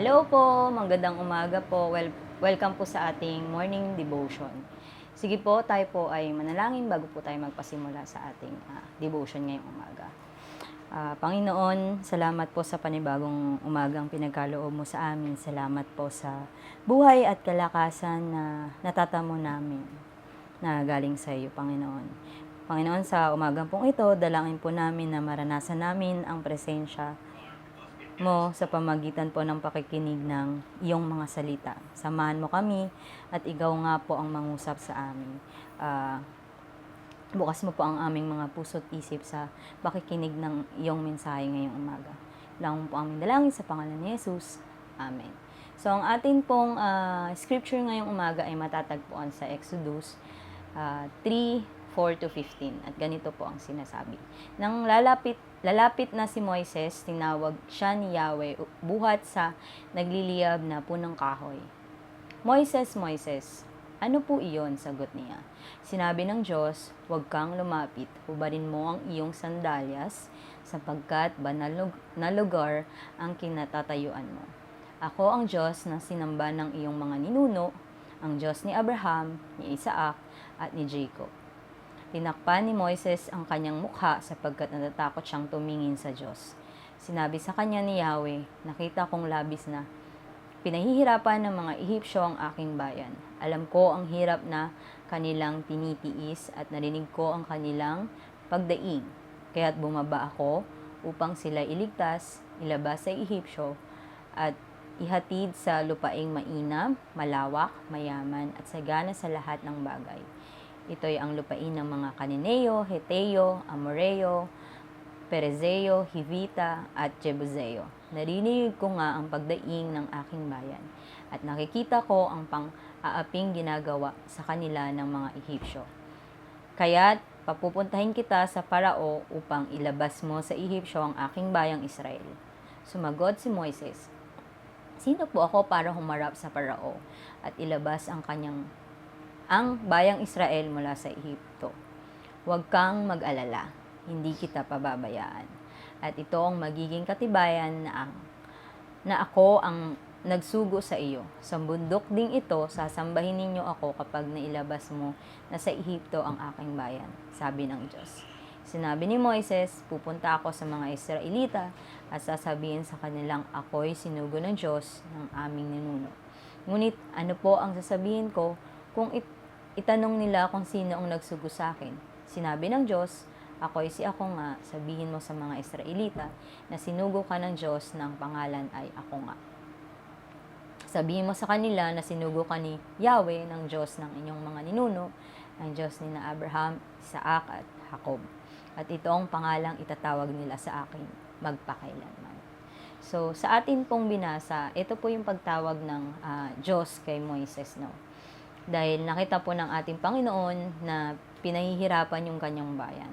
Hello po, magandang umaga po. Welcome po sa ating morning devotion. Sige po, tayo po ay manalangin bago po tayo magpasimula sa ating devotion ngayong umaga. Panginoon, salamat po sa panibagong umagang pinagkaloob mo sa amin. Salamat po sa buhay at kalakasan na natatamo namin na galing sa iyo, Panginoon. Panginoon, sa umagang pong ito, dalangin po namin na maranasan namin ang presensya mo sa pamagitan po ng pakikinig ng iyong mga salita. Samahan mo kami at ikaw nga po ang mangusap sa amin. Bukas mo po ang aming mga puso't isip sa pakikinig ng iyong mensahe ngayong umaga. Lang po aming dalangin sa pangalan ni Jesus. Amen. So, ang atin pong scripture ngayong umaga ay matatagpuan sa Exodus 3:4-15. At ganito po ang sinasabi. Nang lalapit na si Moises, tinawag siya ni Yahweh buhat sa nagliliyab na punong kahoy. Moises, Moises, ano po iyon? Sagot niya. Sinabi ng Diyos, huwag kang lumapit, hubarin mo ang iyong sandalyas, sapagkat banal na lugar ang kinatatayuan mo. Ako ang Diyos na sinamba ng iyong mga ninuno, ang Diyos ni Abraham, ni Isaac, at ni Jacob. Tinakpan ni Moises ang kanyang mukha sapagkat natatakot siyang tumingin sa Diyos. Sinabi sa kanya ni Yahweh, nakita kong labis na pinahihirapan ng mga Ehipsyo ang aking bayan. Alam ko ang hirap na kanilang tinitiis at narinig ko ang kanilang pagdaing. Kaya't bumaba ako upang sila iligtas, ilabas sa Ehipsyo at ihatid sa lupaing mainam, malawak, mayaman at sagana sa lahat ng bagay. Ito'y ang lupain ng mga Cananeo, Heteo, Amoreo, Perezeo, Hivita, at Jebuseo. Narinig ko nga ang pagdaing ng aking bayan, at nakikita ko ang pang-aaping ginagawa sa kanila ng mga Ehipsyo. Kaya't papupuntahin kita sa Parao upang ilabas mo sa Ehipsyo ang aking bayang Israel. Sumagot si Moises, sino po ako para humarap sa Parao at ilabas ang bayang Israel mula sa Ehipto? Huwag kang mag-alala, hindi kita pababayaan. At ito ang magiging katibayan na ako ang nagsugo sa iyo. Sa bundok ding ito, sasambahin ninyo ako kapag nailabas mo na sa Ehipto ang aking bayan, sabi ng Diyos. Sinabi ni Moises, pupunta ako sa mga Israelita at sasabihin sa kanilang ako'y sinugo ng Diyos ng aming ninuno. Ngunit ano po ang sasabihin ko kung itanong nila kung sino ang nagsugo sa akin? Sinabi ng Diyos, ako'y si ako nga, sabihin mo sa mga Israelita na sinugo ka ng Diyos na ang pangalan ay ako nga. Sabihin mo sa kanila na sinugo ka ni Yahweh ng Diyos ng inyong mga ninuno, ng Diyos ni Abraham, Isaac at Jacob. At ito ang pangalang itatawag nila sa akin magpakailanman. So, sa atin pong binasa, ito po yung pagtawag ng Diyos kay Moises, no? Dahil nakita po ng ating Panginoon na pinahihirapan yung kanyang bayan.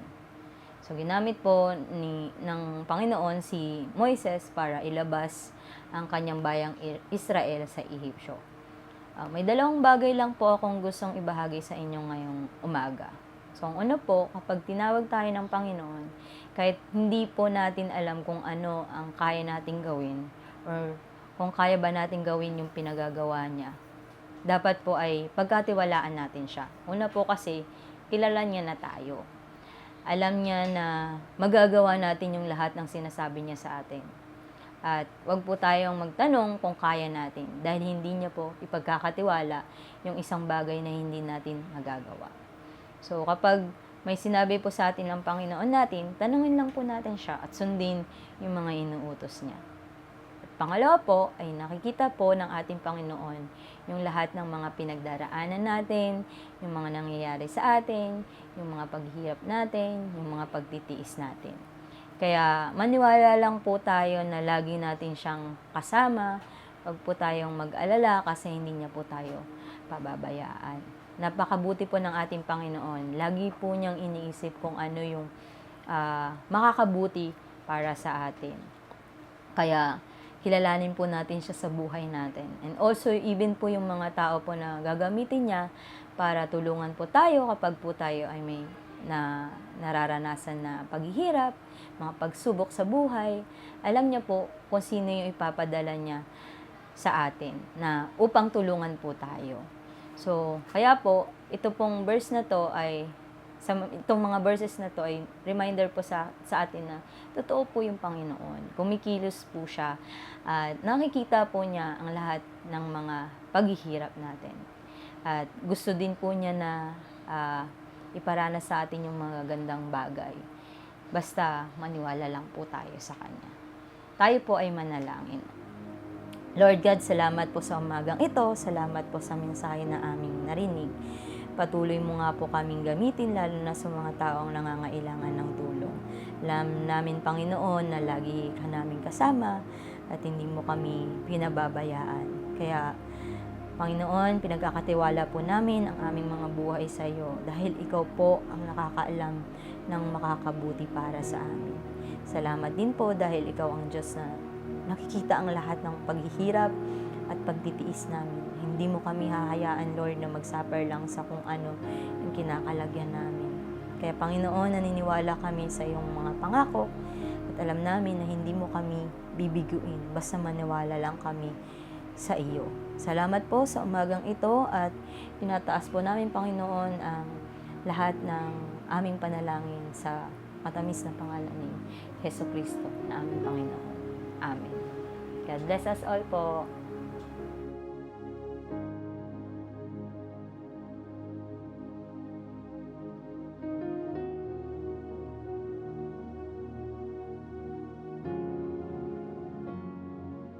So, ginamit po ng Panginoon si Moises para ilabas ang kanyang bayang Israel sa Ehipsyo. May dalawang bagay lang po akong gustong ibahagi sa inyo ngayong umaga. So, ang una po, kapag tinawag tayo ng Panginoon, kahit hindi po natin alam kung ano ang kaya nating gawin or kung kaya ba nating gawin yung pinagagawa niya, dapat po ay pagkatiwalaan natin siya. Una po kasi, kilala niya na tayo. Alam niya na magagawa natin yung lahat ng sinasabi niya sa atin. At wag po tayong magtanong kung kaya natin dahil hindi niya po ipagkakatiwala yung isang bagay na hindi natin magagawa. So kapag may sinabi po sa atin ng Panginoon natin, tanungin lang po natin siya at sundin yung mga inuutos niya. Pangalawa po ay nakikita po ng ating Panginoon yung lahat ng mga pinagdaraanan natin, yung mga nangyayari sa atin, yung mga paghihirap natin, yung mga pagtitiis natin. Kaya maniwala lang po tayo na lagi natin siyang kasama, wag po tayong mag-alala kasi hindi niya po tayo pababayaan. Napakabuti po ng ating Panginoon. Lagi po niyang iniisip kung ano yung makakabuti para sa atin. Kaya kilalanin po natin siya sa buhay natin. And also, even po yung mga tao po na gagamitin niya para tulungan po tayo kapag po tayo ay may nararanasan na paghihirap, mga pagsubok sa buhay. Alam niya po kung sino yung ipapadala niya sa atin na upang tulungan po tayo. So, kaya po, ito pong verse na to ay, itong mga verses na to ay reminder po sa atin na totoo po yung Panginoon. Kumikilos po siya at nakikita po niya ang lahat ng mga paghihirap natin. At gusto din po niya na iparanas sa atin yung mga gandang bagay. Basta maniwala lang po tayo sa Kanya. Tayo po ay manalangin. Lord God, salamat po sa umagang ito. Salamat po sa mensahe na aming narinig. Patuloy mo nga po kaming gamitin, lalo na sa mga taong nangangailangan ng tulong. Alam namin, Panginoon, na lagi ka namin kasama at hindi mo kami pinababayaan. Kaya, Panginoon, pinagkakatiwala po namin ang aming mga buhay sa iyo dahil ikaw po ang nakakaalam ng makakabuti para sa amin. Salamat din po dahil ikaw ang Diyos na nakikita ang lahat ng paghihirap at pagtitiis namin. Hindi mo kami hahayaan, Lord, na mag-suffer lang sa kung ano yung kinakalagyan namin. Kaya, Panginoon, naniniwala kami sa iyong mga pangako at alam namin na hindi mo kami bibiguin. Basta maniwala lang kami sa iyo. Salamat po sa umagang ito at tinataas po namin, Panginoon, ang lahat ng aming panalangin sa matamis na pangalan ni Jesucristo na aming Panginoon. Amen. God bless us all po.